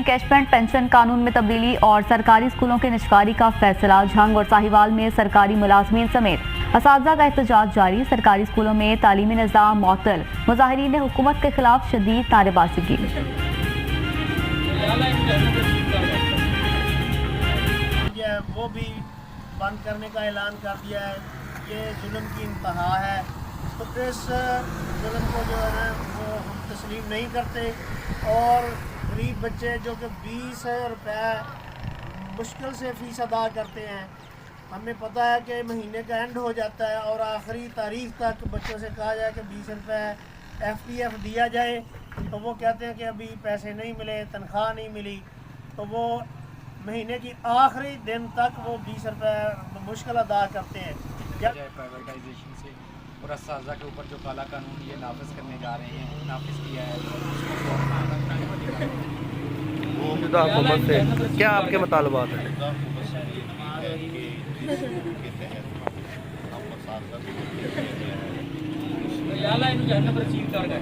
Encashment pension कानून में तब्दीली और सरकारी स्कूलों के निजकारी का फैसला। झंग और साहिवाल में सरकारी मुलाजमीन समेत असातिज़ा का एहतजाज जारी। सरकारी स्कूलों में तालीमी निज़ाम मुअत्तल। मुजाहिरीन ने हुकूमत के खिलाफ शदीद नारेबाजी की। वो भी बंद करने का ऐलान कर दिया है। ये जुल्म की इंतहा है। तो इस जुल्म को जो है ना वो हम तस्लीम नहीं करते। और गरीब बच्चे जो कि 20 रुपये मुश्किल से फ़ीस अदा करते हैं, हमें पता है कि महीने का एंड हो जाता है और आखिरी तारीख तक बच्चों से कहा जाए कि 20 रुपये FPF दिया जाए, तो वो कहते हैं कि अभी पैसे नहीं मिले, तनख्वाह नहीं मिली। तो वो महीने की आखिरी दिन तक वो 20 रुपये मुश्किल अदा करते हैं। प्राइवेटाइजेशन से और असातिज़ा के ऊपर जो काला कानून ये नाफिज करने जा रहे हैं, नाफिज किया है मौजूदा हुकूमत से क्या आपके मुतालबात हैं? जहन्नम रसीद कर गए।